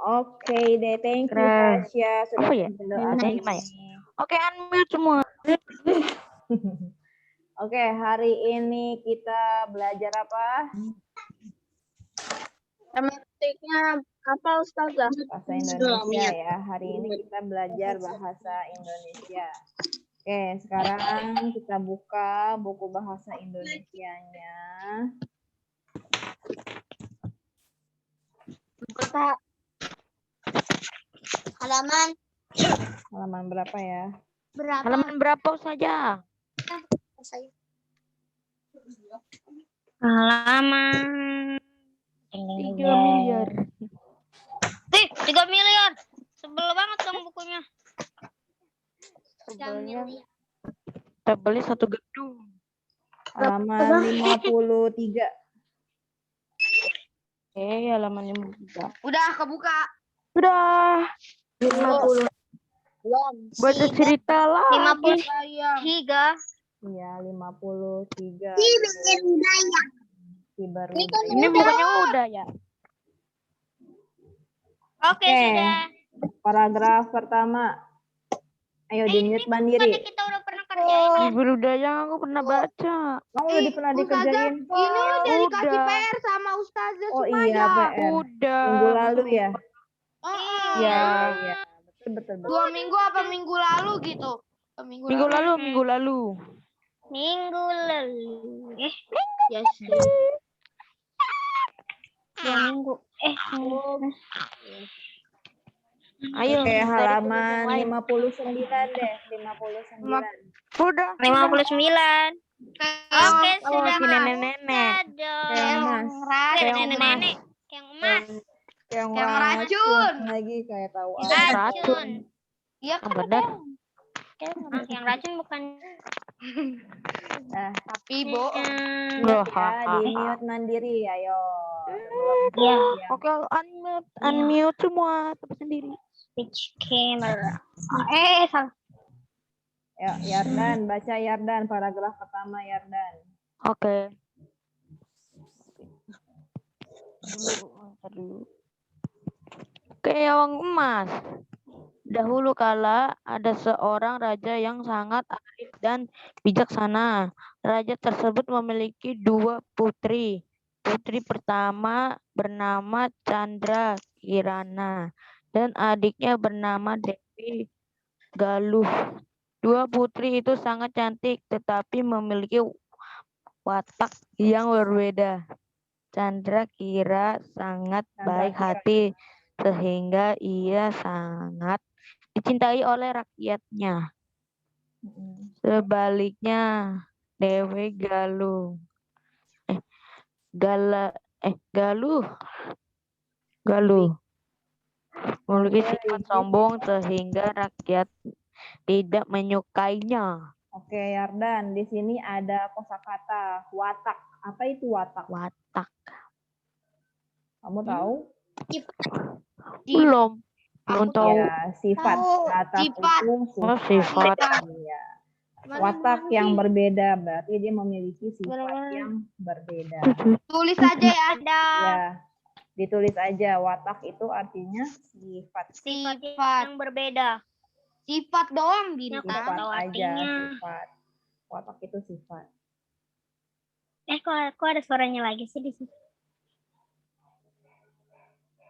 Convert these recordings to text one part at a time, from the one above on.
Oke deh, thank you Keren. Tasya sudah Apa ya? berdoa Ada hari lima ya? ini. Oke, unmute semua. Oke, hari ini kita belajar apa? Tematiknya apa Ustazah? Bahasa Indonesia ya. Hari ini kita belajar bahasa Indonesia. Oke, sekarang kita buka buku bahasa Indonesianya. Kata Halaman berapa ya? Halaman berapa saja? halaman 3 miliar. 3 miliar. Sebel banget dong bukunya. Kita beli satu gedung. Halaman 53. Halaman 53. Udah kebuka. Udah. 50. Baca cerita lagi. 53. Iya, 53. Baru Ini bukannya udah ya? Oke, sudah. Paragraf pertama. Ayo di-mute mandiri. Kita udah pernah kerjain. Guru Dayang aku pernah baca. Kamu udah pernah dikerjain? Ini udah dikasih Udah. PR sama Ustazah Oh Sumaya. iya, PR. Udah. Minggu lalu ya? Ya. Iya. Betul. 2 minggu apa minggu lalu gitu? Minggu lalu. Minggu lalu. Ya sih. 2 minggu. Ayo. Oke, dari halaman yang lain. 59 deh. 59. Udah. 59. Oke, sudah. Si nenek-nenek. Kayak emas. Kayak emas. Yang emas. Yang racun. Lagi kayak tahu Racun. Iya Yang benar. yang racun bukan. Nah, Tapi bohong. Loh, ya, di-mute mandiri. Ayo. Ya. Oke, unmute semua tapi sendiri. Speech camera. Salah. Yuk, Yardan, baca Yardan, paragraf pertama Yardan. Oke. Dulu. Keong emas. Dahulu kala ada seorang raja yang sangat arif dan bijaksana. Raja tersebut memiliki 2 putri. Putri pertama bernama Chandra Kirana dan adiknya bernama Dewi Galuh. 2 putri itu sangat cantik tetapi memiliki watak yang berbeda. Chandra Kira sangat baik hati sehingga ia sangat dicintai oleh rakyatnya. Sebaliknya, Dewi Galuh memiliki sifat sombong sehingga rakyat tidak menyukainya. Oke, Yardan, di sini ada kosakata watak. Apa itu watak? Watak. Kamu tahu? Belum tahu. Ya, sifat. Watak itu Sifat. Iya. Watak yang berbeda berarti dia memiliki sifat yang berbeda. Tulis aja ya ada. Ya, ditulis aja. Watak itu artinya sifat. Sifat yang berbeda. Sifat doang Sifat bintang. aja, sifat. Watak itu sifat. Kok ada suaranya lagi sih di sini?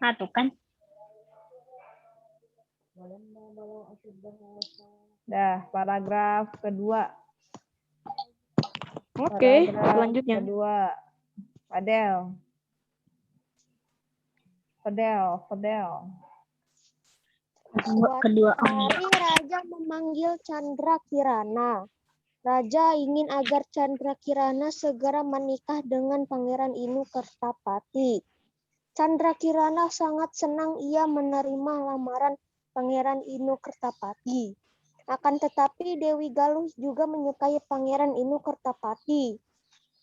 Nah, tuh kan. Dah, paragraf kedua. Oke, Paragraf selanjutnya. Kedua. Fadel. Kedua. Hari Raja memanggil Chandra Kirana. Raja ingin agar Chandra Kirana segera menikah dengan Pangeran Inu Kertapati. Chandra Kirana sangat senang ia menerima lamaran Pangeran Inu Kertapati. Akan tetapi Dewi Galuh juga menyukai Pangeran Inu Kertapati.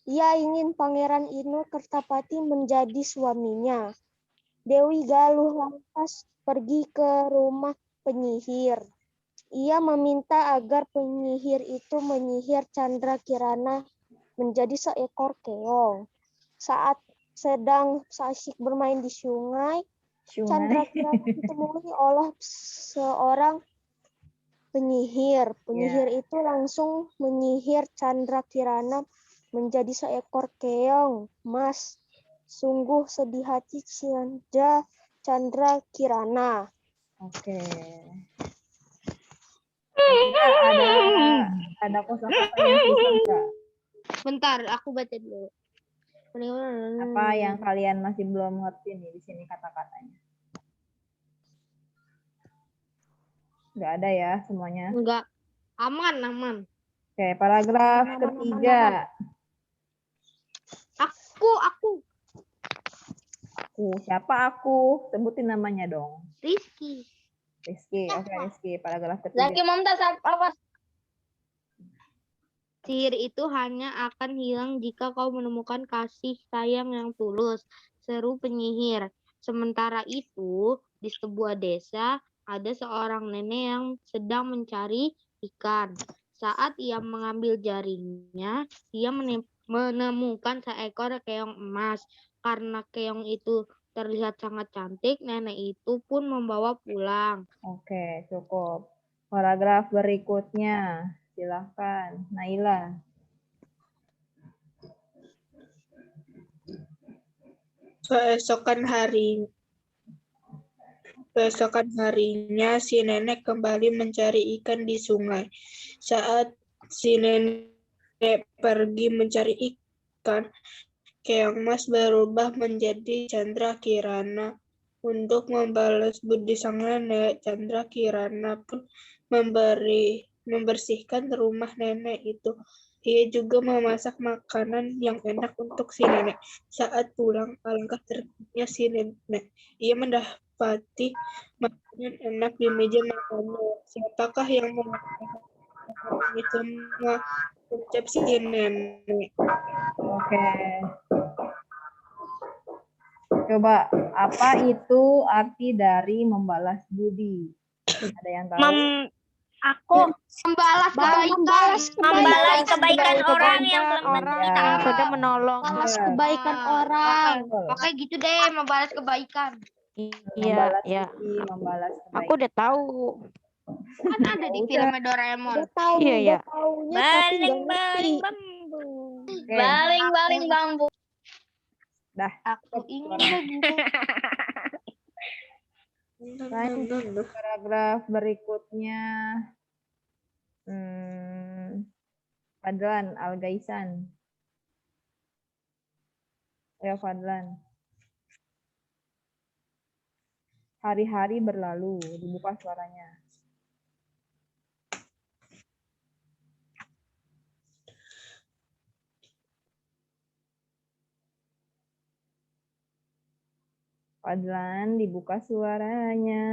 Ia ingin Pangeran Inu Kertapati menjadi suaminya. Dewi Galuh lantas pergi ke rumah penyihir. Ia meminta agar penyihir itu menyihir Chandra Kirana menjadi seekor keong. Saat sedang asyik bermain di sungai. Chandra Sungai. Kirana ditemui oleh seorang penyihir. Penyihir itu langsung menyihir Chandra Kirana menjadi seekor keong emas. Sungguh sedih hati Chandra Kirana. Oke. Kira ada kosakata yang susah nggak? Bentar, aku baca dulu. Apa yang kalian masih belum ngerti nih di sini kata-katanya? Nggak ada ya semuanya. Enggak. Aman. Oke, paragraf Aman. ketiga. Aku. Siapa aku? Sebutin namanya dong. Rizky. Rizky. Oke, Rizky. Paragraf ketiga. Mumtaz apa? Sihir itu hanya akan hilang jika kau menemukan kasih sayang yang tulus, seru penyihir. Sementara itu, di sebuah desa ada seorang nenek yang sedang mencari ikan. Saat ia mengambil jaringnya, ia menemukan seekor keong emas. Karena keong itu terlihat sangat cantik, nenek itu pun membawa pulang. Oke, cukup. Paragraf berikutnya. Silahkan, Naila. Keesokan harinya si nenek kembali mencari ikan di sungai. Saat si nenek pergi mencari ikan, keong emas berubah menjadi Chandra Kirana. Untuk membalas budi sang nenek, Chandra Kirana pun membersihkan rumah nenek itu. Ia juga memasak makanan yang enak untuk si nenek. Saat pulang, alangkah terkejutnya si nenek. Ia mendapati makanan enak di meja makannya. Siapakah yang melakukan ini semua? Ucap si nenek. Oke. Coba, apa itu arti dari membalas budi? Ada yang tahu? Aku membalas kebaikan orang yang sudah menolong. Balas kebaikan orang. Oke gitu deh, membalas kebaikan. Iya, Membalas ya. budi, membalas kebaikan. Aku udah tahu. Kan ada di film Doraemon. Udah tahu, Iya, iya. udah taunya tapi nggak ngerti. bambu. Oke. Baling bambu. Dah. Aku ingin begitu. Lanjut paragraf berikutnya. Fadlan Al-Gaisan. Ya, Fadlan. Hari-hari berlalu, dibuka suaranya. Fadlan, dibuka suaranya.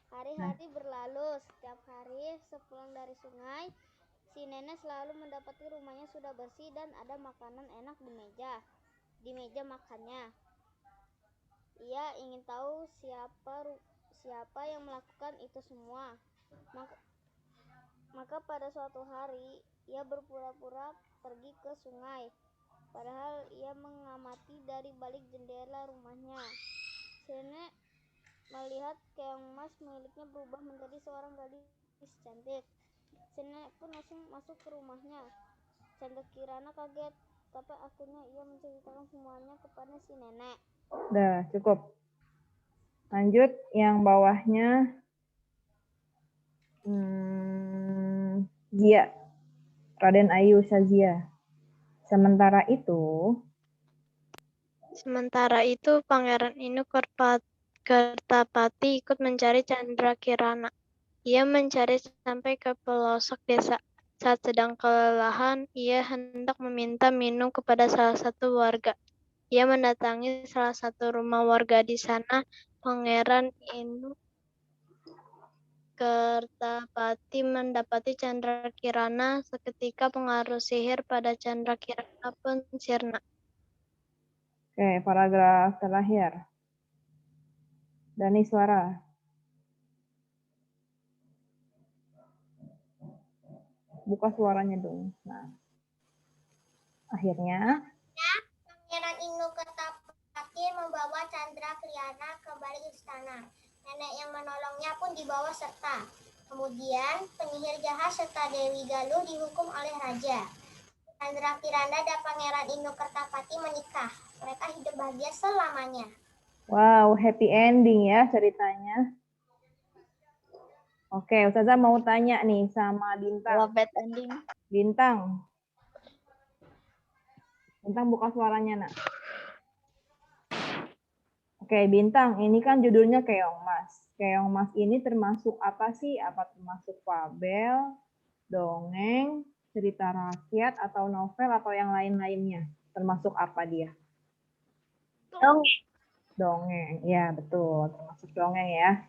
Hari-hari berlalu, setiap hari sepulang dari sungai, si nenek selalu mendapati rumahnya sudah bersih dan ada makanan enak di meja makannya. Ia ingin tahu siapa yang melakukan itu semua. Maka pada suatu hari, ia berpura-pura pergi ke sungai. Padahal ia mengamati dari balik jendela rumahnya. Si nenek melihat keong emas miliknya berubah menjadi seorang gadis cantik. Si nenek pun langsung masuk ke rumahnya. Chandra Kirana kaget, tapi akhirnya ia menceritakan semuanya kepada si nenek. Udah, cukup. Lanjut, yang bawahnya. Zia. Raden Ayu Shazia. Sementara itu, Pangeran Inu Kertapati ikut mencari Chandra Kirana. Ia mencari sampai ke pelosok desa. Saat sedang kelelahan, ia hendak meminta minum kepada salah satu warga. Ia mendatangi salah satu rumah warga di sana. Pangeran Inu Kertapati mendapati Chandra Kirana. Seketika pengaruh sihir pada Chandra Kirana pun sirna. Oke, paragraf terakhir. Dani Suara. Buka suaranya dong. Nah, akhirnya Inu Kertapati membawa Candrakirana ke balik istana. Nenek yang menolongnya pun dibawa serta. Kemudian penyihir jahat serta Dewi Galuh dihukum oleh raja. Candrakirana dan Pangeran Inu Kertapati menikah. Mereka hidup bahagia selamanya. Wow, happy ending ya ceritanya. Oke, Ustazah mau tanya nih sama Bintang. Bad ending. Bintang. Bintang buka suaranya, Nak. Oke, Bintang, ini kan judulnya Keongmas. Keongmas ini termasuk apa sih? Apa termasuk fabel, dongeng, cerita rakyat, atau novel, atau yang lain-lainnya? Termasuk apa dia? Dongeng. Dongeng, ya betul. Termasuk dongeng ya.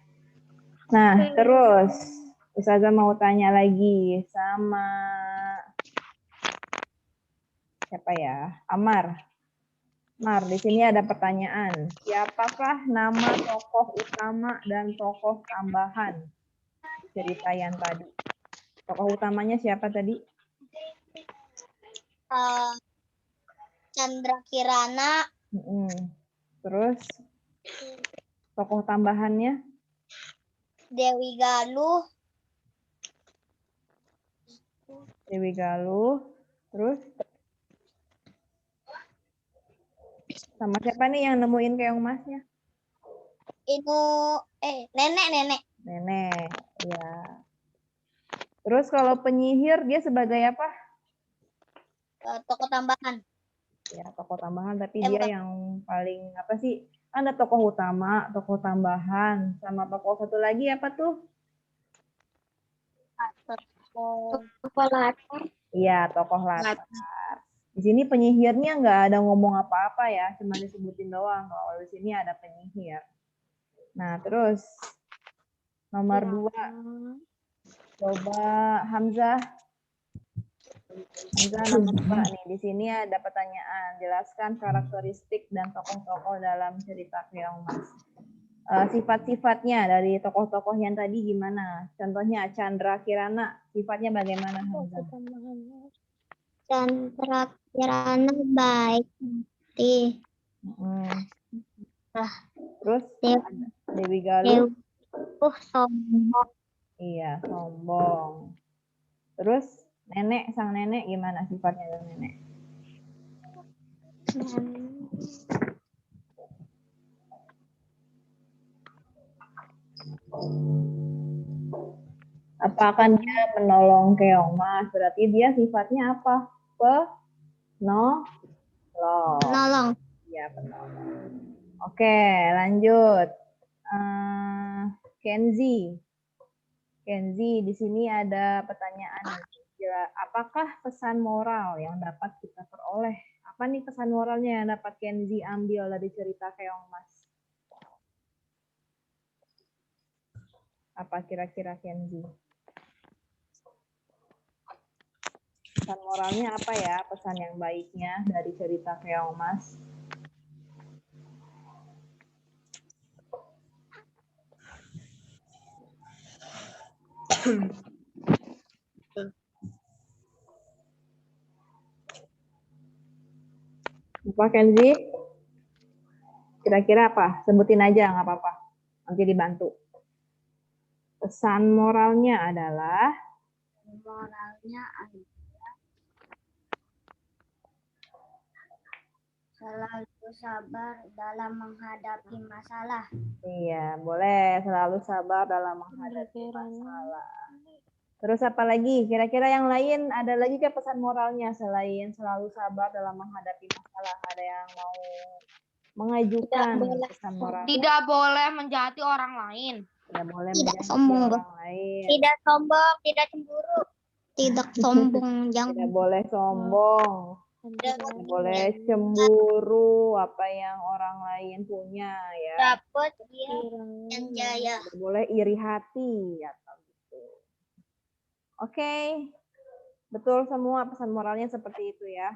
Nah, terus Ustazah mau tanya lagi sama siapa ya? Amar. Mar, di sini ada pertanyaan. Siapakah nama tokoh utama dan tokoh tambahan cerita yang tadi? Tokoh utamanya siapa tadi? Candrakirana, Terus tokoh tambahannya? Dewi Galuh, Dewi Galuh. Terus sama siapa nih yang nemuin keongmasnya? nenek. Nenek, ya. Terus kalau penyihir dia sebagai apa? Tokoh tambahan. Ya, tokoh tambahan, tapi Bukan. dia yang paling apa sih? Ada tokoh utama, tokoh tambahan, sama tokoh satu lagi apa tuh? Tokoh latar. Iya, tokoh latar. Di sini penyihirnya nggak ada ngomong apa-apa ya, cuma disebutin doang. Kalau di sini ada penyihir. Nah, terus nomor 2. Coba Hamzah. Hamzah nomor 2 nih. Di sini ada pertanyaan. Jelaskan karakteristik dan tokoh-tokoh dalam cerita Keongmas. Sifat-sifatnya dari tokoh-tokoh yang tadi gimana? Contohnya Candrakirana, sifatnya bagaimana Hamzah? Candrakirana baik hati. Terus Dewi Galuh? Sombong. Iya, sombong. Terus nenek, sang nenek gimana sifatnya sang nenek? Apa akan dia menolong Keongmas? Berarti dia sifatnya apa? Penolong. Iya, penolong. Oke, lanjut. Kenzi. Kenzi, di sini ada pertanyaan. Apakah pesan moral yang dapat kita peroleh? Apa nih pesan moralnya yang dapat Kenzi ambil dari cerita Keongmas? Apa kira-kira Kenzi? Pesan moralnya apa ya? Pesan yang baiknya dari cerita Keongmas? Apa Kenzi? Kira-kira apa? Sebutin aja, nggak apa-apa. Nanti dibantu. Pesan moralnya adalah? Selalu sabar dalam menghadapi masalah. Iya, boleh. Selalu sabar dalam menghadapi masalah. Terus apa lagi? Kira-kira yang lain ada lagi ke pesan moralnya selain selalu sabar dalam menghadapi masalah? Ada yang mau mengajukan pesan moral? Tidak boleh menjahati orang lain. Tidak boleh Tidak menjahati sombong. orang lain. Tidak sombong, tidak cemburu. Tidak sombong, jangan. Tidak boleh sombong. Tidak boleh cemburu apa yang orang lain punya ya. Dapat dia yang jaya. Tidak boleh iri hati atau gitu. Oke. Betul semua pesan moralnya seperti itu ya.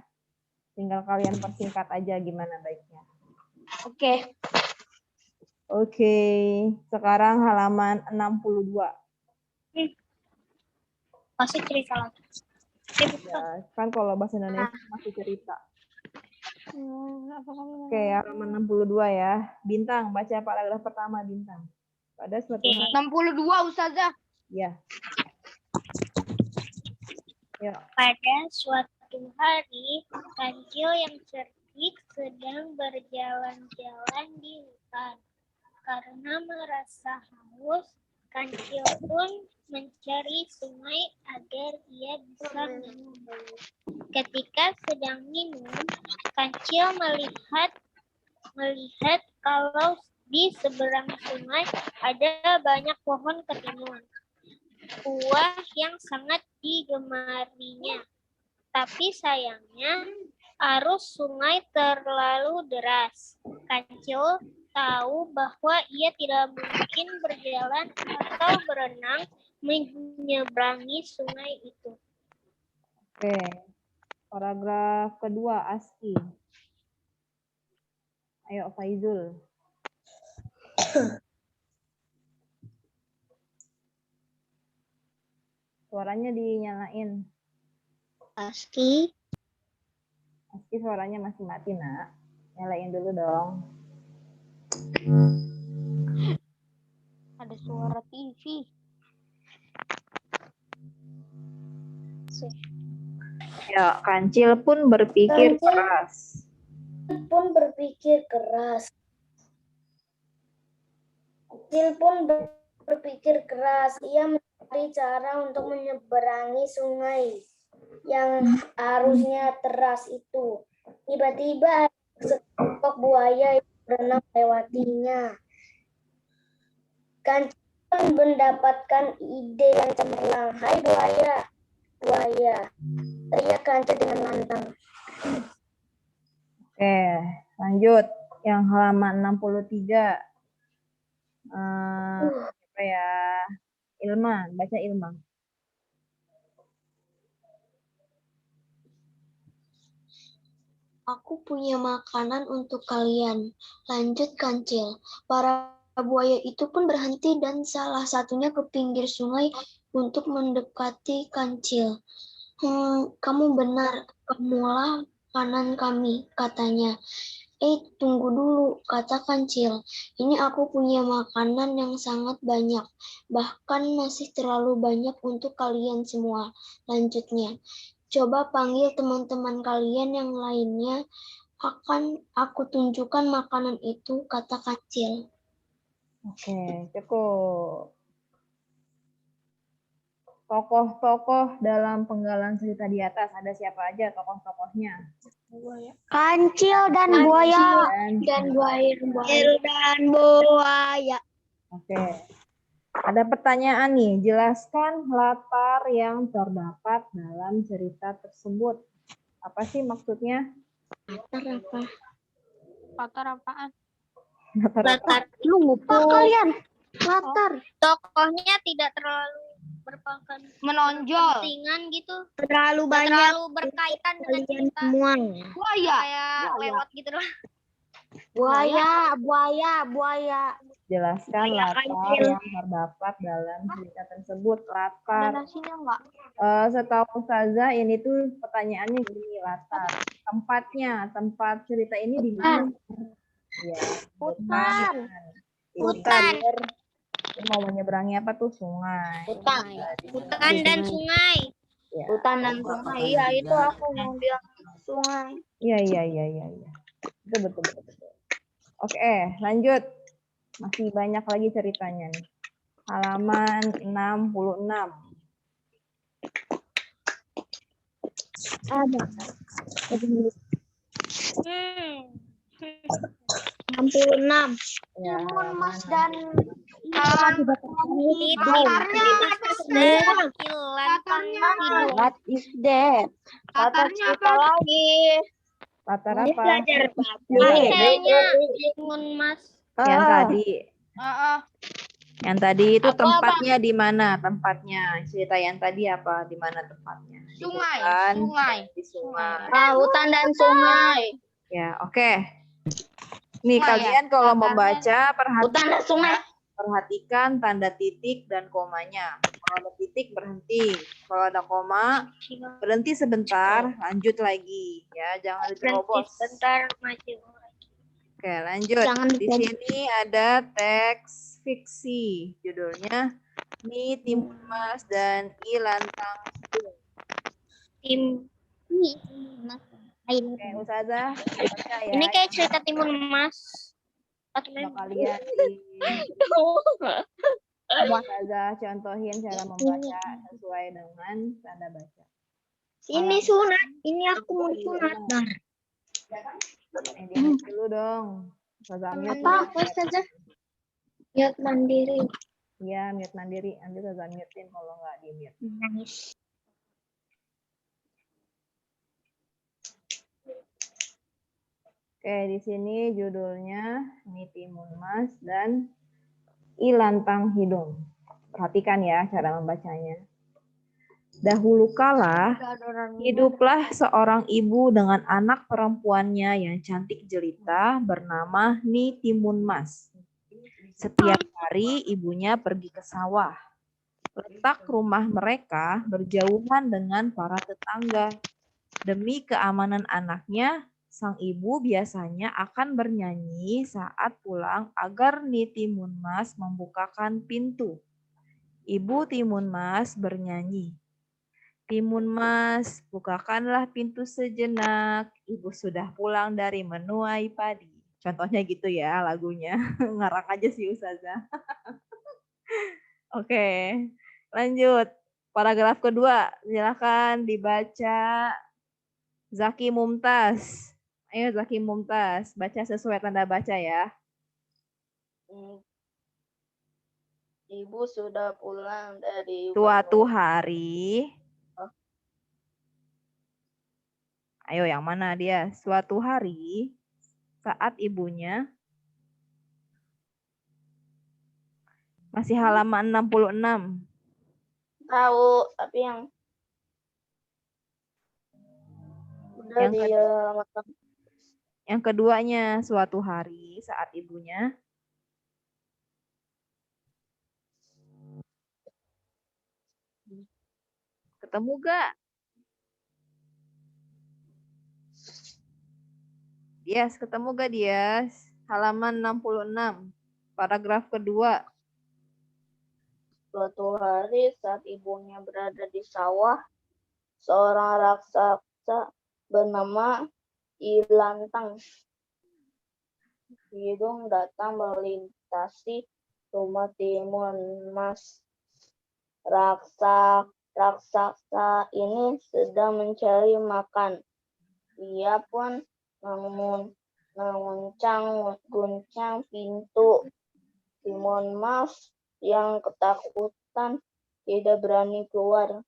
Tinggal kalian persingkat aja gimana baiknya. Oke. Oke. Sekarang halaman 62. Masih cerita lagi. Ya, kan kalau bahasa Indonesia masih cerita. Oke, halaman 62 ya. Bintang, baca paragraf pertama Bintang. Pada suatu hari. 62 Ustazah. Ya. Yuk. Pada suatu hari, kancil yang cerdik sedang berjalan-jalan di hutan. Karena merasa haus, kancil pun mencari sungai agar ia bisa minum. Ketika sedang minum, kancil melihat kalau di seberang sungai ada banyak pohon ketimun, buah yang sangat digemarinya. Tapi sayangnya, arus sungai terlalu deras. Kancil tahu bahwa ia tidak mungkin berjalan atau berenang menyeberangi sungai itu. Oke. Paragraf kedua, ASCII. Ayo, Faizul. Suaranya dinyalain. ASCII. ASCII suaranya masih mati, Nak. Nyalain dulu dong. Ada suara TV. Ya, kancil pun berpikir keras. Ia mencari cara untuk menyeberangi sungai yang arusnya deras itu. Tiba-tiba ada sekelompok buaya yang berenang melewatinya. Kancil pun mendapatkan ide yang cemerlang. Hai buaya, buaya, teriak Kancil dengan lantang. Oke, lanjut. Yang halaman 63. Apa ya? Ilma, baca Ilma. Aku punya makanan untuk kalian. Lanjut Kancil. Para buaya itu pun berhenti dan salah satunya ke pinggir sungai untuk mendekati Kancil. Kamu benar, kamulah makanan kami, katanya. Tunggu dulu, kata Kancil. Ini aku punya makanan yang sangat banyak. Bahkan masih terlalu banyak untuk kalian semua. Lanjutnya. Coba panggil teman-teman kalian yang lainnya, akan aku tunjukkan makanan itu, kata Kancil. Oke, cukup. Tokoh-tokoh dalam penggalan cerita di atas, ada siapa aja tokoh-tokohnya? Kancil dan buaya. Dan buaya. Oke. Ada pertanyaan nih, jelaskan latar yang terdapat dalam cerita tersebut. Apa sih maksudnya? Latar apaan? Latar. Kalian. Latar. Tokohnya tidak terlalu berpangkat Menonjol. kepentingan gitu. Terlalu Nggak terlalu berkaitan dengan cerita. semua. Buaya. Kayak lewat gitu loh. Buaya. Jelaskan latar yang terdapat dalam cerita tersebut. Latar. Nasinya enggak? Setahu Ustazah ini tuh pertanyaannya gini, latar. Tempatnya, tempat cerita ini di mana? Ya, Hutan. Ini mau menyeberangi apa tuh? Sungai. Hutan dan sungai. Ya. Hutan dan sungai. Iya, itu aku mau bilang sungai. Iya. Betul. Oke, lanjut. Masih banyak lagi ceritanya nih. Halaman 66. Ada. 66. Ya, Mas dan What is that? Latarnya apa? Latar apa? Kayaknya Mas. Yang tadi. Yang tadi itu Apa? tempatnya di mana? Tempatnya. Cerita yang tadi apa? Di mana tempatnya? Di Sungai. hutan, Sungai. Di sungai. Hutan dan sungai. Ya, oke. Nih Sungai, kalian kalau membaca Hutan dan sungai. perhatikan tanda titik dan komanya. Kalau ada titik berhenti. Kalau ada koma berhenti sebentar, lanjut lagi ya, jangan diterobos. Sebentar, maju. Oke, lanjut. Di sini ada teks fiksi, judulnya Mi Timun Mas dan I Lantang Hidung. Oke, Ustazah, baca ya. Ini kayak cerita Timun Mas. Coba kalian Ustazah contohin cara membaca sesuai dengan tanda baca. Ini sunat. Ini aku mau sunat. Ini dulu dong. Ustazah mute. Apa Ustazah? Lihat mandiri. Iya, mute mandiri. Nanti Ustazah mutein kalau nggak di mute. Nice. Oke, di sini judulnya Mi Timun Mas dan I Lantang Hidung. Perhatikan ya cara membacanya. Dahulu kala, hiduplah seorang ibu dengan anak perempuannya yang cantik jelita bernama Ni Timun Mas. Setiap hari ibunya pergi ke sawah. Letak rumah mereka berjauhan dengan para tetangga. Demi keamanan anaknya, sang ibu biasanya akan bernyanyi saat pulang agar Ni Timun Mas membukakan pintu. Ibu Timun Mas bernyanyi. Timun Mas, bukakanlah pintu sejenak. Ibu sudah pulang dari menuai padi. Contohnya gitu ya lagunya. Ngarang aja sih Ustazah. Oke, lanjut. Paragraf kedua, silakan dibaca Zaki Mumtaz. Ayo Zaki Mumtaz, baca sesuai tanda baca ya. Ibu sudah pulang dari Suatu hari. Ayo yang mana dia? Suatu hari saat ibunya masih halaman 66. Tahu, tapi yang udah di halaman Yang keduanya, suatu hari saat ibunya ketemu gak? Dias, ketemu gak Dias? Halaman 66, paragraf kedua. suatu hari saat ibunya berada di sawah, seorang raksasa bernama Ilantang Hidung datang melintasi rumah Timun Mas. Raksasa ini sedang mencari makan. Dia pun menguncang-guncang pintu. Timun Mas yang ketakutan tidak berani keluar.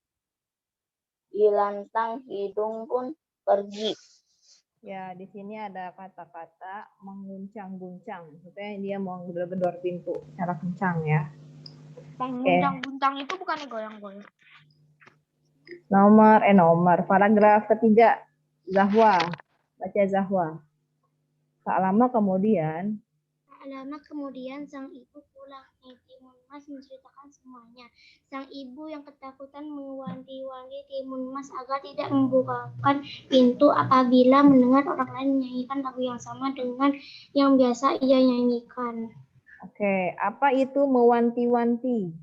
Ilantang Hidung pun pergi. Ya, di sini ada kata-kata menguncang-guncang. Maksudnya dia mau gedor-gedor pintu secara kencang ya. Mengguncang-guncang itu bukannya goyang-goyang. Nomor. Paragraf ketiga. Zahwa. Baca Zahwa. Tak lama kemudian sang ibu pulang. Timun Mas menceritakan semuanya. Sang ibu yang ketakutan mewanti-wanti Timun Mas agar tidak membukakan pintu apabila mendengar orang lain menyanyikan lagu yang sama dengan yang biasa ia nyanyikan. Oke, apa itu mewanti-wanti?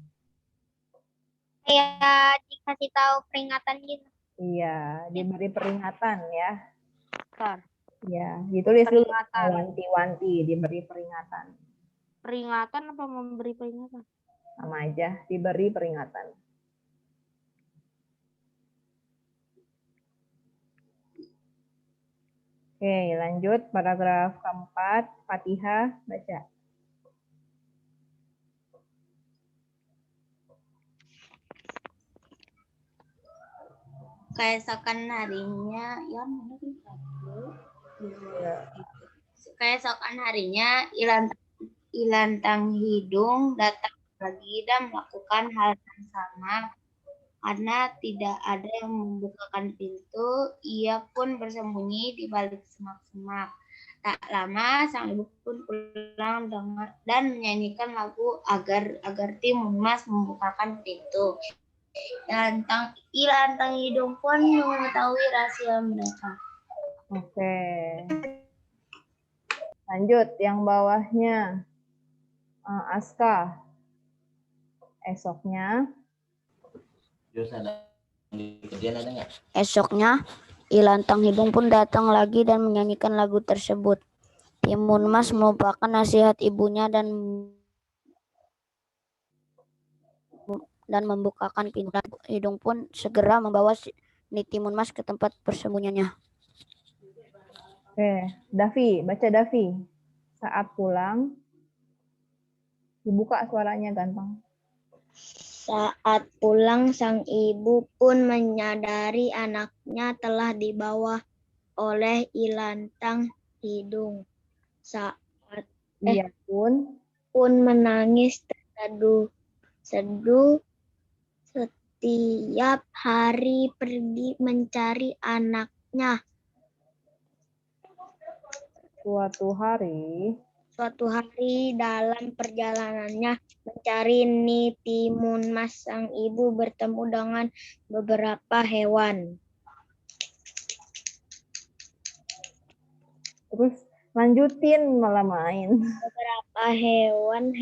Kayak dikasih tahu peringatan gitu. Iya, diberi peringatan ya. Kan. Ya, ditulis dulu Peringatan. mewanti-wanti, diberi peringatan. Peringatan apa memberi peringatan? Sama aja, diberi peringatan. Oke, lanjut paragraf keempat, Fatihah, baca. Keesokan harinya Ilantang Hidung datang lagi dan melakukan hal yang sama. Karena tidak ada yang membukakan pintu, ia pun bersembunyi di balik semak-semak. Tak lama sang ibu pun pulang dan menyanyikan lagu agar Timun Mas membukakan pintu. Ilantang hidung pun mengetahui rahasia mereka. Oke. Lanjut yang bawahnya. Aska. Esoknya. Esoknya, Ilantang hidung pun datang lagi dan menyanyikan lagu tersebut. Timun Mas melupakan nasihat ibunya dan membukakan pintu. Hidung pun segera membawa Timun Mas ke tempat persembunyiannya. Oke, Davi, baca Davi. Saat pulang, dibuka suaranya ganteng. Saat pulang, sang ibu pun menyadari anaknya telah dibawa oleh Ilantang hidung. Saat Ia pun menangis terseduh setiap hari pergi mencari anaknya. Suatu hari dalam perjalanannya mencari Timun Mas, sang ibu bertemu dengan beberapa hewan. terus lanjutin malah main. Beberapa hewan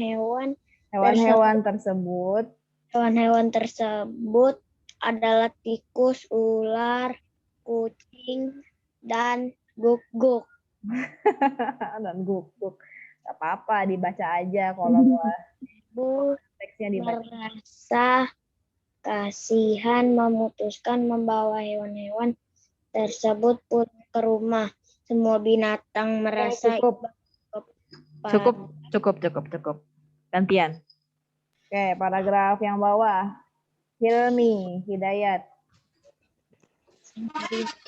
tersebut adalah tikus, ular, kucing, dan guguk. Dan guguk. Gak apa-apa, dibaca aja kalau mau teksnya dibaca. Merasa kasihan memutuskan membawa hewan-hewan tersebut pulang ke rumah. Semua binatang merasa Cukup. Gantian. Oke, paragraf yang bawah. Hilmi, Hidayat.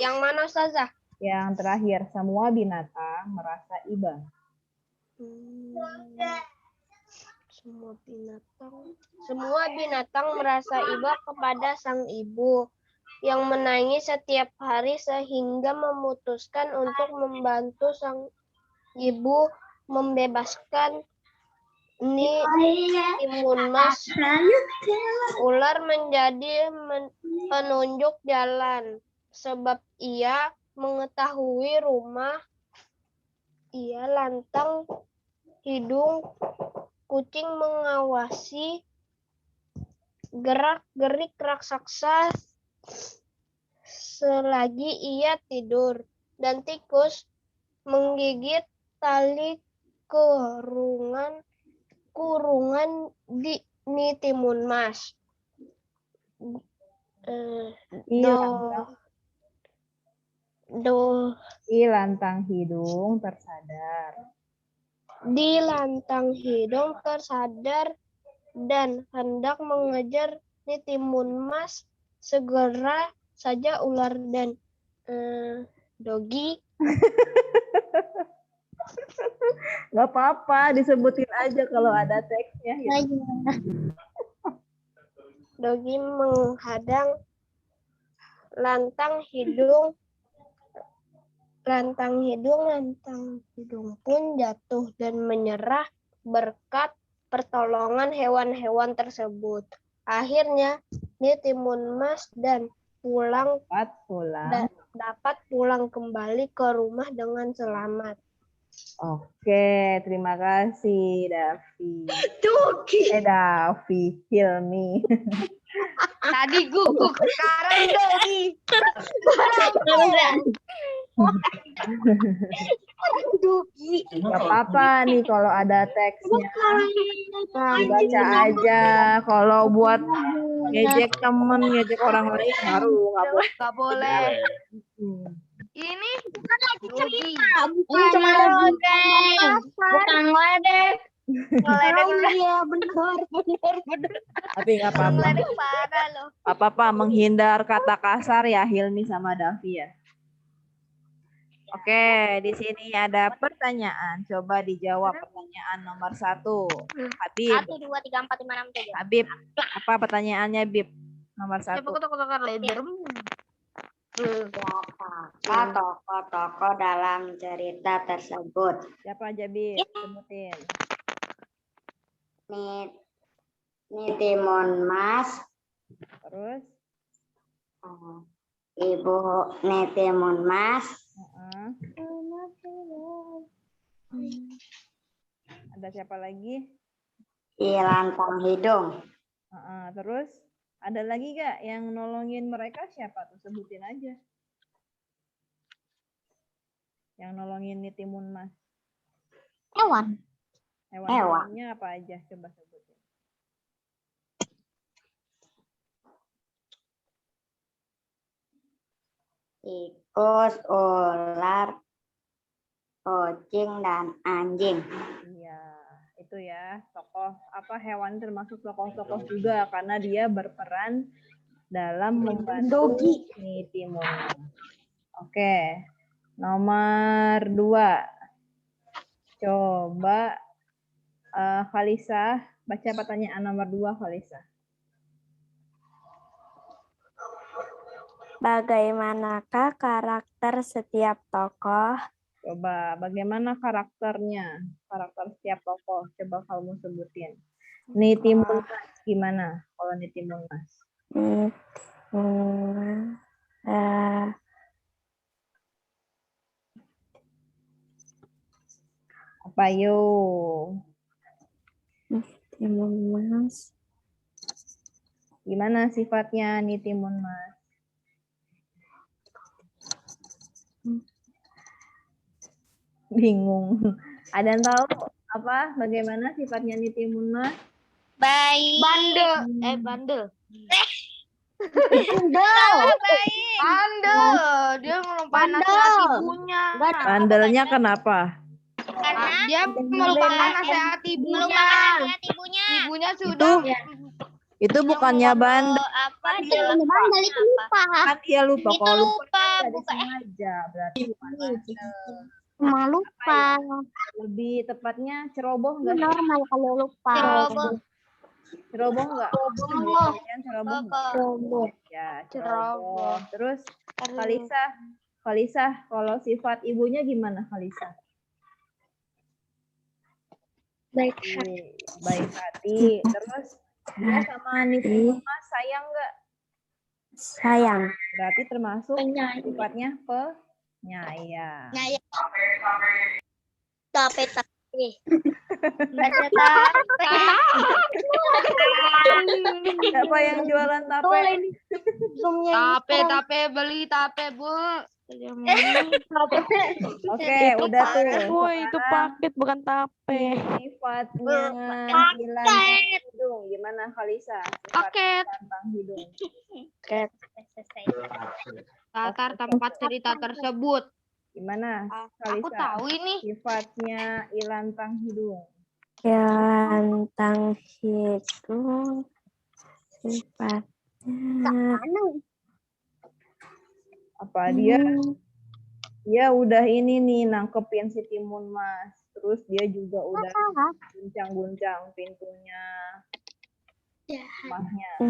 Yang mana Ustazah? Yang terakhir, semua binatang merasa iba. Semua binatang merasa iba kepada sang ibu yang menangis setiap hari sehingga memutuskan untuk membantu sang ibu membebaskan Timun Mas. Ular menjadi penunjuk jalan sebab ia mengetahui rumah. Ia lantang hidung. Kucing mengawasi gerak-gerik raksasa selagi ia tidur, dan tikus menggigit tali kurungan di Timun Mas. Ilantang hidung tersadar. Dilantang hidung tersadar dan hendak mengejar Timun Mas. Segera saja ular dan Dogi. Gak apa-apa, disebutin aja kalau ada teksnya. Gitu. Dogi menghadang lantang hidung pun jatuh dan menyerah berkat pertolongan hewan-hewan tersebut. Akhirnya Timun Mas dapat pulang kembali ke rumah dengan selamat. Oke, terima kasih Davi. Davi, Hilmi. Tadi guguk, sekarang Dogi. Gak apa-apa nih kalau ada teksnya. Dibaca aja. Kalau buat ngejek temen, ngejek orang lain baru Gak boleh. Ini bukan lagi cerita, bukan ledek. Iya benar. Tapi nggak apa-apa. Apa-apa menghindar kata kasar ya Hilmi sama Davi ya. Oke, di sini ada pertanyaan. Coba dijawab pertanyaan nomor 1. Habib. 1, 2, 3, 4, 5, 6, 7. Habib, apa pertanyaannya Bib? Nomor 1. Siapakah tokoh-tokoh dalam cerita tersebut? Siapa aja, Bit? Sebutin. Nitimun Mas, Terus? Ibu Nitimun Mas, Ada siapa lagi? Ilantang Hidung. Terus? Ada lagi gak yang nolongin mereka siapa tuh? Sebutin aja. Yang nolongin Nitimun Mas. Hewan. Hewan-hewannya apa aja? Coba sebutin. Tikus, ular, kucing, dan anjing. Iya, itu ya tokoh apa hewan termasuk tokoh-tokoh juga karena dia berperan dalam membantu Nitimun. Oke, nomor 2. Coba Khalisa baca pertanyaan nomor 2, Khalisa. Bagaimanakah karakter setiap tokoh? Coba bagaimana karakternya? Karakter setiap tokoh. Coba kamu sebutin. Nitimun Mas gimana kalau Nitimun Mas? Apa yuk? Nitimun Mas. Gimana sifatnya Nitimun Mas? Bingung. Ada yang tahu apa bagaimana sifatnya Nitimun Mas? Baik. Bandel. Bandel. Bandel. Dia melupakan nasihat ibunya. Bandelnya kenapa? Karena dia melupakan nasihat ibunya. Ibunya sudah Itu bukannya bandel. Dia bandel itu lupa. Kan dia lupa. Itu Kalau lupa, bukan sengaja, berarti bukan bandel. Lupa. Lebih tepatnya ceroboh nggak? Normal kalau lupa. Ceroboh nggak? Kalian ceroboh nggak? Ceroboh. Ya, ceroboh. Terus Khalisa, kalau sifat ibunya gimana Khalisa? Baik. Baik hati. Terus dia sama Nitimun Mas sayang nggak? Sayang. Berarti termasuk sifatnya penyayang. Tapi. Siapa yang jualan tape? Tape beli tape, Bu. Oke, udah tuh. Woi, itu paket bukan tape. Sifatnya Ilantang Hidung. Gimana Khalisa? Paket. Ilantang Hidung. Latar tempat cerita tersebut. Gimana Khalisa? Aku tahu ini. Sifatnya Ilantang Hidung. Ilantang Hidung sifatnya apa dia udah ini nih nangkepin si Timun Mas, terus dia juga udah guncang-guncang pintunya rumahnya.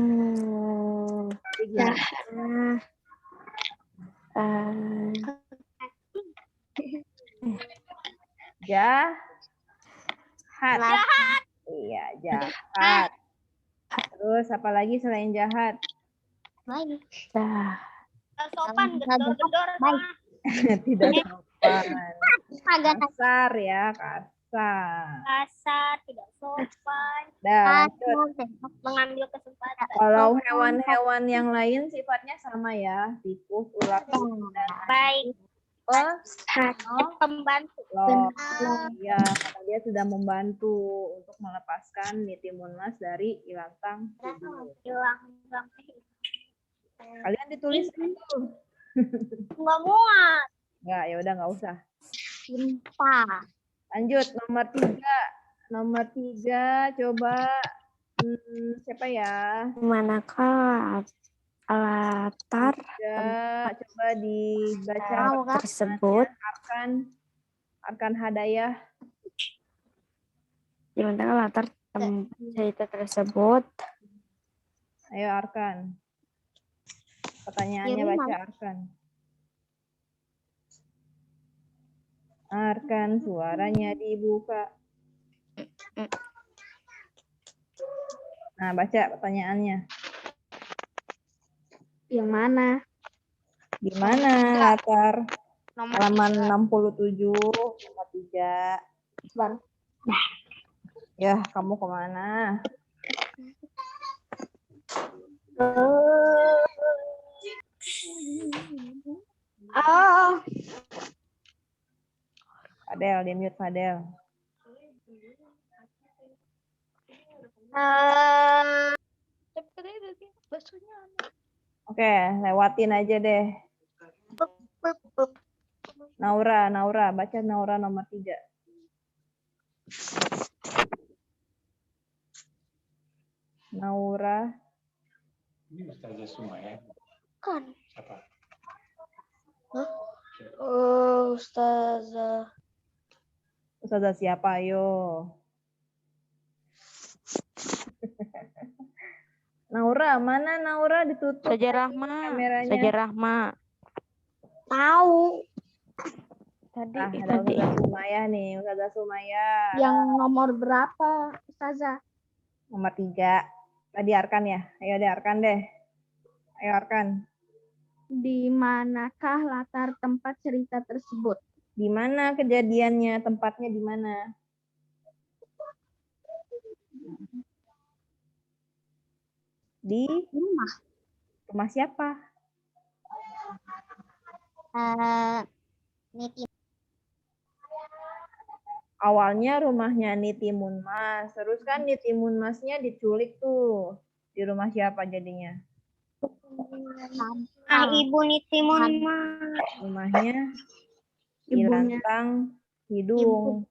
Jahat. Iya, jahat. Terus apa lagi selain jahat? Baik. Sopan, gedor-gedor. Tidak sopan. Kasar ya, kasar. Kasar, tidak sopan. Dah, lanjut. Mengambil kesempatan. Kalau hewan-hewan yang lain sifatnya sama ya, tikus, ular, dan Baik. pembantu. Ya, karena dia sudah membantu untuk melepaskan Nitimun Mas dari Ilantang Hidung. Kalian ditulis itu. Nggak muat. Nggak, ya udah nggak usah. Sumpah. Lanjut nomor 3. Nomor 3 coba siapa ya? Manakah latar coba dibaca tersebut? Arkan Hadayah. Di mana latar cerita tersebut? Ayo Arkan. Pertanyaannya baca Arkan. Arkan, suaranya dibuka. Nah, baca pertanyaannya. Yang mana? Di mana latar? Halaman 67, nomor 3. Ya, kamu kemana? Fadel, di mute Fadel. Oke, lewatin aja deh. Naura, baca Naura nomor 3. Naura. Ini Ustazah Sumaya. Kan. Siapa? Hah? Oh, Ustazah. Ustazah siapa, ayo? Naura, mana Naura ditutup? Saja Rahma. Kameranya. Saja Rahma. Tahu. Tadi Ada Ustazah Sumaya nih, Ustazah Sumaya. yang nomor berapa, Ustazah? Nomor 3. Tadi Arkan ya? Ayo deh Arkan deh. Ayo Arkan. Di manakah latar tempat cerita tersebut? Di mana kejadiannya? Tempatnya di mana? Di Rumah. Rumah siapa? Niti. Awalnya rumahnya Niti Munmas. Terus kan Niti Munmasnya diculik tuh. Di rumah siapa jadinya? Ibu Niti Munmas. Rumahnya Ibunya. Ilantang Hidung.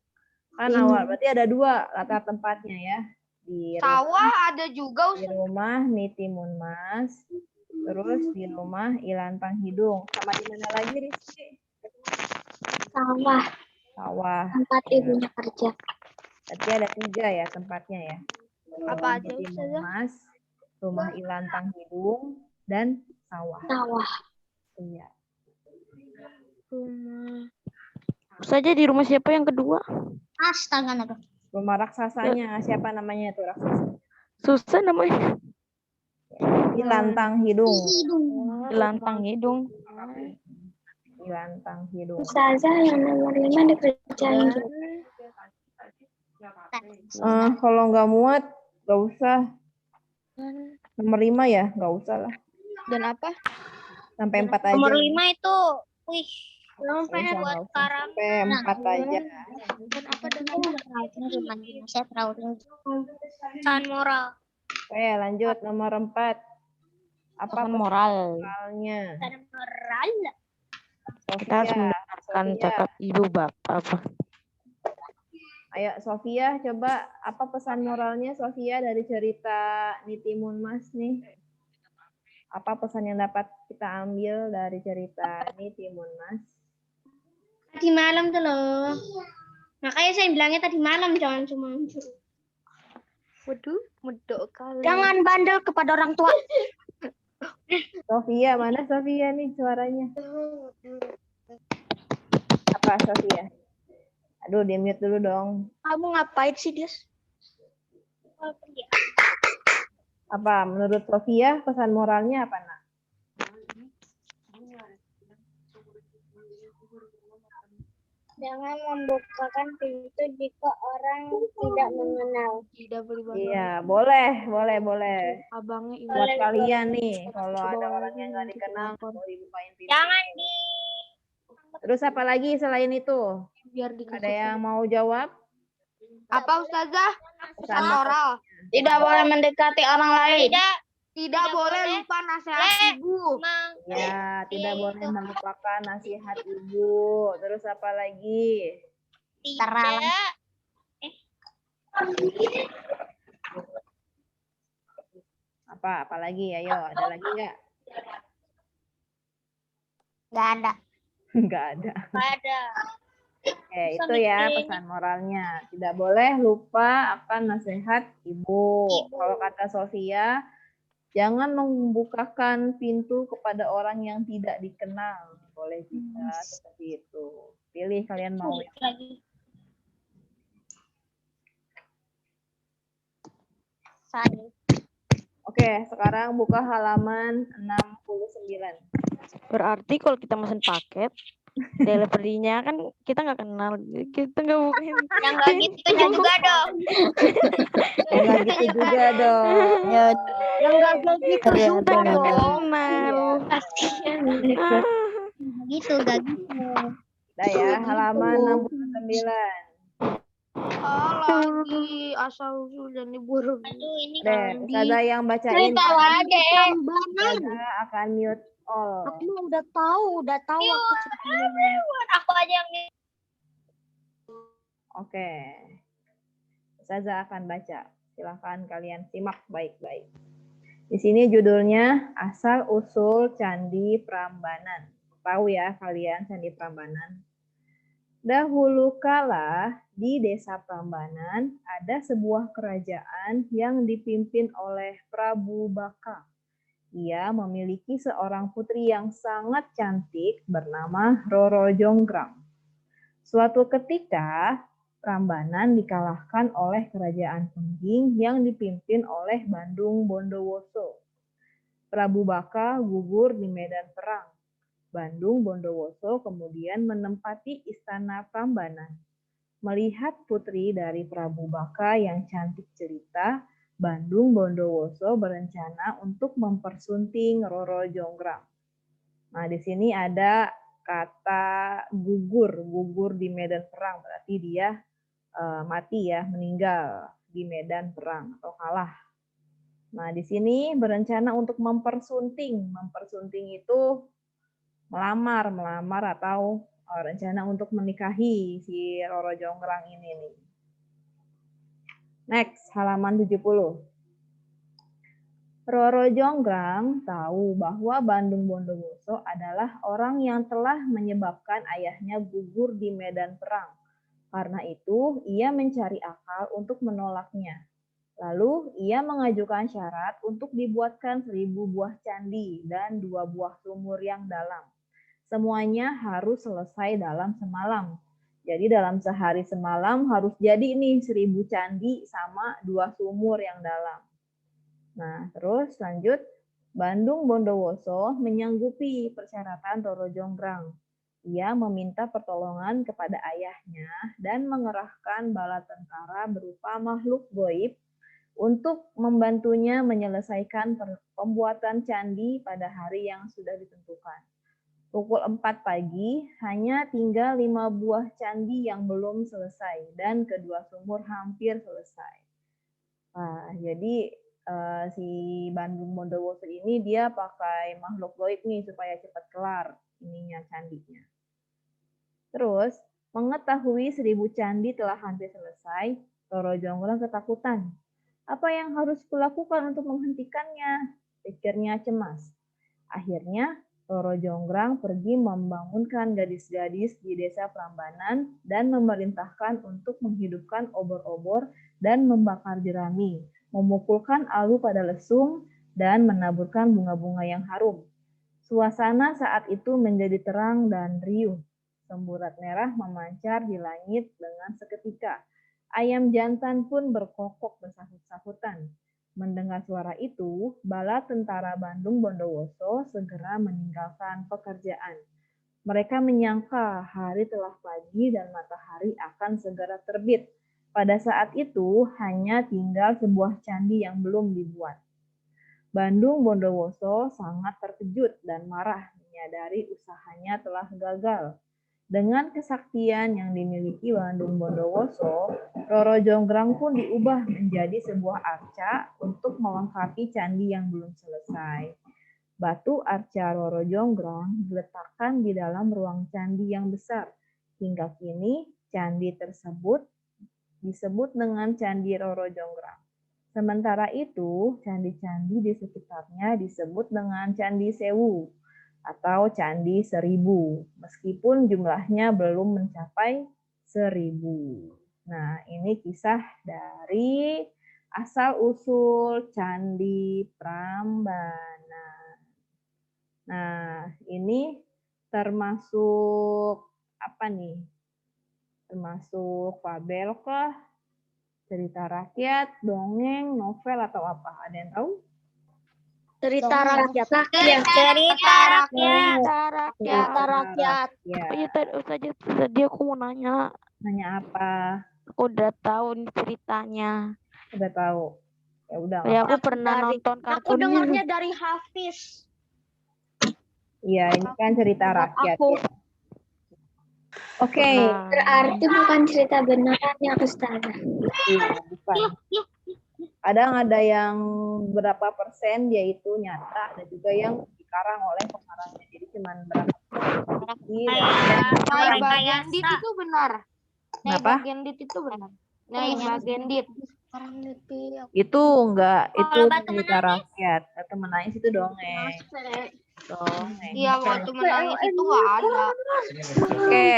Kan awal berarti ada 2 latar tempatnya ya. Di Sawah ada juga di rumah Niti Munmas. Terus di rumah Ilantang Hidung. Sama di mana lagi, Rizky? Sawah. Sawah. Tempat ibunya kerja. Berarti ada 3 ya tempatnya ya. Apa aja, Niti Ustazah? Munmas, rumah Ilantang Hidung, dan sawah. Sawah. Iya. Saja di rumah siapa yang kedua? Astaga, naga. Rumah raksasanya siapa namanya tuh raksasa? Susah namanya. Ilantang Hidung. Lantang hidung. Ilantang Hidung. Ustazah yang nomor 5 dikerjain. Kalau nggak muat, nggak usah. Nomor 5 ya, nggak usah lah. Dan apa? Sampai 4 aja. Nomor 5 itu, wih, belum Nggak usah, buat nggak usah. sekarang. Sampai 4 aja. Dan apa dengan saya terlalu pesan moral. Oke, lanjut nomor 4. Apa Pesan moral. moralnya? Pesan moral. Kita harus mendengarkan cakap ibu bapak. Ayo Sofia, coba apa pesan moralnya Sofia dari cerita Niti Munmas nih? Apa pesan yang dapat kita ambil dari cerita Niti Munmas? Tadi malam tuh loh. Makanya saya bilangnya tadi malam, jangan cuma Waduh, medok kali. jangan bandel kepada orang tua. Sofia, mana Sofia nih suaranya? Apa Sofia? Aduh, di mute dulu dong. Kamu ngapain sih, Des? Apa menurut Sofia pesan moralnya apa, Nak? Jangan membukakan pintu jika orang tidak mengenal. Tidak boleh banget. Iya, boleh. Abangnya Buat kalian nih, kalau ada orang yang nggak dikenal, mau dibukain pintu. Jangan Terus apa lagi selain itu? Biar Ada yang mau jawab? Apa Ustazah? Pesan Sama. moral. Tidak boleh mendekati orang lain. Tidak boleh lupa nasihat ibu. Ya, tidak boleh melupakan nasihat ibu. Terus apa lagi? Apa lagi? Ayo, ada lagi nggak? Nggak ada. Nggak ada. Nggak ada. Oke, itu ya pesan moralnya. Tidak boleh lupa akan nasihat ibu. Kalau kata Sofia, Jangan membukakan pintu kepada orang yang tidak dikenal. Boleh juga seperti itu. Pilih kalian mau yang Lagi. Oke, sekarang buka halaman 69. Berarti kalau kita mesen paket, delivery-nya kan kita nggak kenal, kita nggak bukain. Yang nggak gitu juga dong. Yang nggak gitu juga dong. Ya, Yang nggak gitu Ada, juga ada, ada. dong. Kenal. Gitu, gak gitu. Udah ya, halaman 69. Lagi asal usul dan diburu. Aduh, ini Deh, Ustazah yang bacain. Cerita lagi. Ustazah akan mute all. Aku mah udah tahu aku Aku aja yang Oke. Ustazah akan baca. Silahkan kalian simak baik-baik. Di sini judulnya Asal Usul Candi Prambanan. Tahu ya kalian Candi Prambanan? Dahulu kala di desa Prambanan ada sebuah kerajaan yang dipimpin oleh Prabu Baka. Ia memiliki seorang putri yang sangat cantik bernama Roro Jonggrang. Suatu ketika Prambanan dikalahkan oleh kerajaan Pengging yang dipimpin oleh Bandung Bondowoso. Prabu Baka gugur di medan perang. Bandung Bondowoso kemudian menempati istana Prambanan. Melihat putri dari Prabu Baka yang cantik jelita, Bandung Bondowoso berencana untuk mempersunting Roro Jonggrang. Nah, di sini ada kata gugur di medan perang, berarti dia mati ya, meninggal di medan perang atau kalah. Nah, di sini berencana untuk mempersunting. Mempersunting itu melamar atau rencana untuk menikahi si Roro Jonggrang ini nih. Next, halaman 70. Roro Jonggrang tahu bahwa Bandung Bondowoso adalah orang yang telah menyebabkan ayahnya gugur di medan perang. Karena itu, ia mencari akal untuk menolaknya. Lalu, ia mengajukan syarat untuk dibuatkan 1000 buah candi dan 2 buah sumur yang dalam. Semuanya harus selesai dalam semalam. Jadi dalam sehari semalam harus jadi nih 1000 candi sama 2 sumur yang dalam. Nah, terus lanjut. Bandung Bondowoso menyanggupi persyaratan Roro Jonggrang. Ia meminta pertolongan kepada ayahnya dan mengerahkan bala tentara berupa makhluk goib untuk membantunya menyelesaikan pembuatan candi pada hari yang sudah ditentukan. Pukul 4 pagi, hanya tinggal 5 buah candi yang belum selesai dan kedua sumur hampir selesai. Nah, jadi si Bandung Bondowoso ini dia pakai makhluk goib nih supaya cepat kelar ininya candinya. Terus, mengetahui 1000 candi telah hampir selesai, Roro Jonggrang ketakutan. Apa yang harus kulakukan untuk menghentikannya? Pikirnya cemas. Akhirnya, Roro Jonggrang pergi membangunkan gadis-gadis di desa Prambanan dan memerintahkan untuk menghidupkan obor-obor dan membakar jerami, memukulkan alu pada lesung, dan menaburkan bunga-bunga yang harum. Suasana saat itu menjadi terang dan riuh. Semburat merah memancar di langit dengan seketika. Ayam jantan pun berkokok bersahut-sahutan. Mendengar suara itu, bala tentara Bandung Bondowoso segera meninggalkan pekerjaan. Mereka menyangka hari telah pagi dan matahari akan segera terbit. Pada saat itu, hanya tinggal sebuah candi yang belum dibuat. Bandung Bondowoso sangat terkejut dan marah menyadari usahanya telah gagal. Dengan kesaktian yang dimiliki Bandung Bondowoso, Roro Jonggrang pun diubah menjadi sebuah arca untuk melengkapi candi yang belum selesai. Batu arca Roro Jonggrang diletakkan di dalam ruang candi yang besar. Hingga kini, candi tersebut disebut dengan Candi Roro Jonggrang. Sementara itu, candi-candi di sekitarnya disebut dengan Candi Sewu atau Candi 1000, meskipun jumlahnya belum mencapai 1000. Nah, ini kisah dari Asal-usul Candi Prambanan. Nah, ini termasuk apa nih? Termasuk fabel kah? Cerita rakyat, dongeng, novel, atau apa? Ada yang tahu? Cerita rakyat. Cerita rakyat. Cerita rakyat. Ya. Oh iya tadi aku mau nanya. Nanya apa? Aku udah tahu nih ceritanya. Udah tahu. Ya udah. Ya aku pernah nonton Aku kartunnya. dengarnya dari Hafiz. Iya, ini kan cerita rakyat. Aku. Ya. Oke. Berarti bukan cerita beneran ya Ustazah. Iya, bukan. Ada yang berapa persen yaitu nyata, ada juga yang dikarang oleh pengarangnya. Jadi cuma berapa persen. Nyai Bagendit itu benar. Nyai Kenapa? Bagendit itu benar. Nyai Bagendit. Itu enggak, itu cerita rakyat. Batu Menangis itu dongeng. Dongeng. Iya, waktu menangis itu nggak ada. Oke.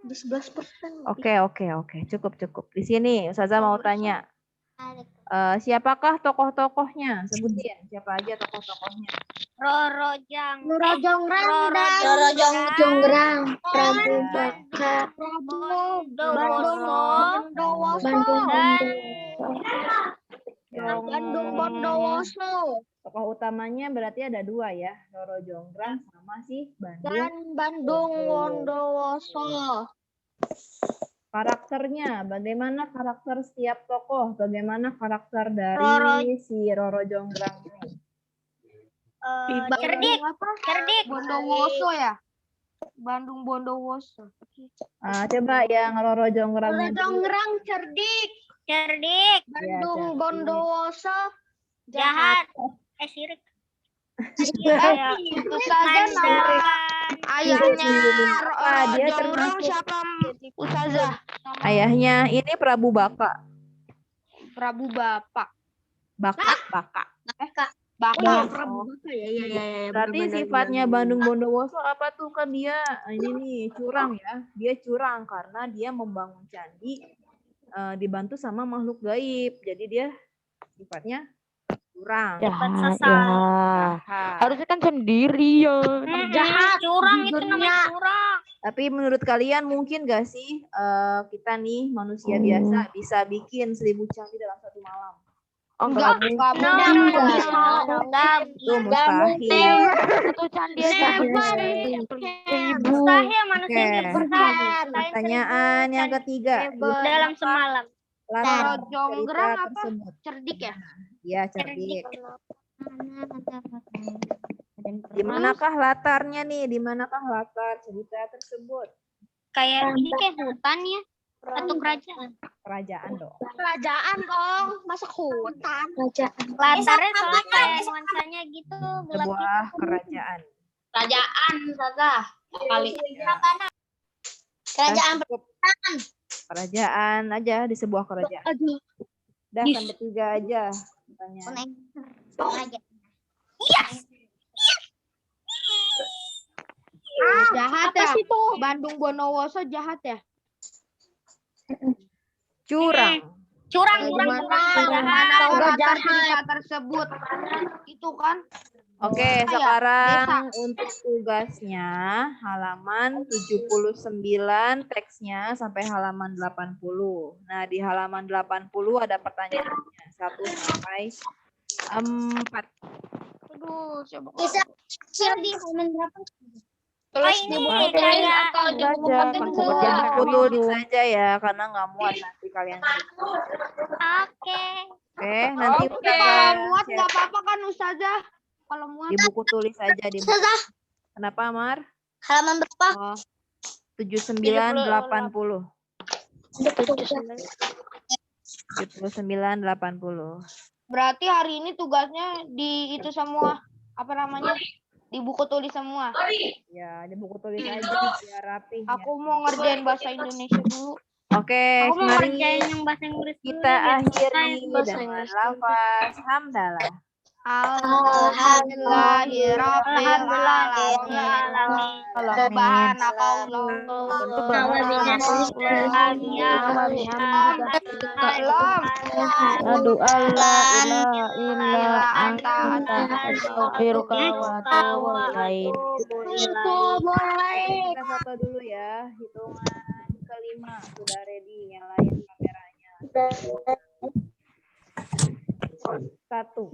Di 11%. Oke. Cukup. Di sini Ustazah mau tanya. Siapakah tokoh-tokohnya? Sebutin siapa aja tokoh-tokohnya. Roro Jonggrang, Prabu Baka, Bandung Bondowoso. Tokoh utamanya berarti ada dua ya, Roro Jonggrang sama si Dan Bandung Bondowoso. Karakternya, bagaimana karakter setiap tokoh? Bagaimana karakter dari si Roro Jonggrang ini? Cerdik. Bondowoso ya. Bandung Bondowoso. Coba yang Roro Jonggrang. cerdik. cerdik. Bandung Bondowoso jahat. Sirik. Itu saja nama ayahnya Dia Jonggrang termasuk siapa Ustazah? ayahnya ini Prabu Baka. Prabu Bapak. Baka. Baka. Berarti sifatnya Bandung Bondowoso apa tuh, kan dia ini nih curang ya. Dia curang karena dia membangun candi dibantu sama makhluk gaib. Jadi dia sifatnya curang. Jahat. Harusnya kan sendiri ya. Jahat. Curang itu namanya curang. Tapi menurut kalian mungkin gak sih kita nih manusia biasa bisa bikin 1000 candi dalam satu malam? Enggak Itu mustahil. Satu candi aja. Mustahil manusia bertahan. Pertanyaan yang ketiga. Dalam semalam. Latar Jonggrang cerita apa? tersebut. Cerdik ya? Iya, cerdik. Di manakah latarnya nih? Di manakah latar cerita tersebut? Kayak ini kayak hutan ya. Atau kerajaan. Kerajaan dong. Kerajaan dong, masa hutan. Latarnya soalnya kayak nuansanya gitu. Gelap Sebuah kerajaan. Kerajaan, Ustazah. Kali. Kerajaan Kerajaan aja, di sebuah kerajaan. Udah sampai 3 aja. Pertanyaan. Jahat ya? Bandung Bondowoso jahat ya? Curang. Bagaimana latar cerita tersebut? Itu kan? Oke, sekarang untuk tugasnya halaman 79, teksnya sampai halaman 80. Nah, di halaman 80 ada pertanyaannya 1 sampai 4. Aduh, coba. bisa di halaman berapa? Tulis ini di buku kayak atau di buku Saja, penting Aku tulis aja ya, karena nggak muat nanti kalian. Oke. Oke, nanti kalau muat nggak apa-apa kan Ustazah? Kalau muat di buku tulis aja di buku. Ustazah, Kenapa, Mar? halaman berapa? Oh, 79 80. 79 80. berarti hari ini tugasnya di itu semua apa namanya? Di buku tulis semua. Ya, di buku tulis aja biar rapi. Aku mau ngerjain bahasa Indonesia dulu. Oke, Aku mau mari ngerjain yang bahasa Inggris dulu kita ya, biar akhiri selesai bahasa dengan Inggris. lafaz hamdalah. Alhamdulillahirobbilalamin. Aduh Allah ilaha illa anta astaghfiruka wa atubu ilaik. Kita foto dulu ya. Hitungan kelima sudah ready. Nyalain kameranya. 1, 2,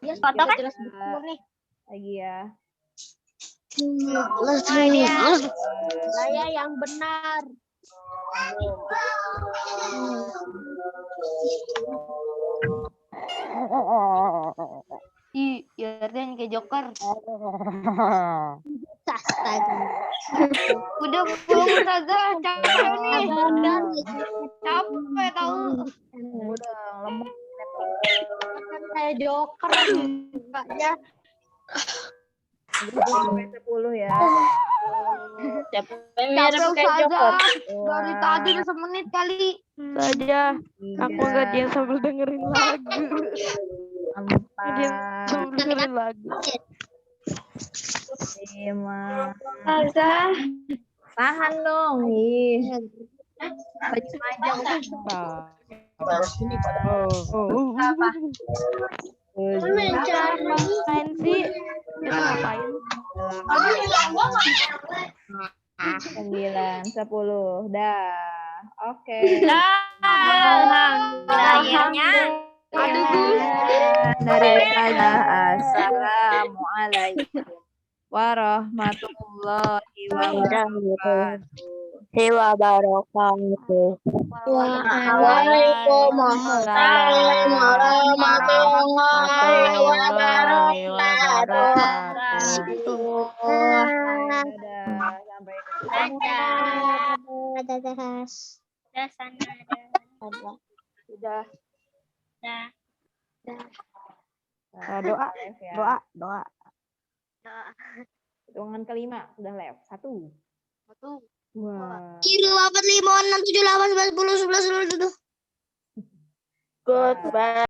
Ya, foto kan? lagi ya. Saya yang benar. Yarden ke Joker. Astaga. Udah pulang saja, capek nih. Capek tahu. Udah lemah. Kan saya joker ya. Sampai 10 ya. Capek saja. Dari tadi udah semenit kali. Saja. Aku ngerjain sambil dengerin lagu. Ngerjain sambil dengerin lagu. 5. Azza. Tahan dong. Ih. Panjang aja. Apa? Ngapain sih? Kita ngapain? 9, 10. Dah. Oke. Akhirnya. Aduh, dari saya. Assalamualaikum warahmatullahi wabarakatuh. Waalaikumsalam warahmatullahi wabarakatuh. Sampai Dadah. Dah sana. sudah. Doa. Hitungan kelima sudah live. 1. 2. 4, 5, 6, 7, 8, 9, 10, 11, 12. Goodbye.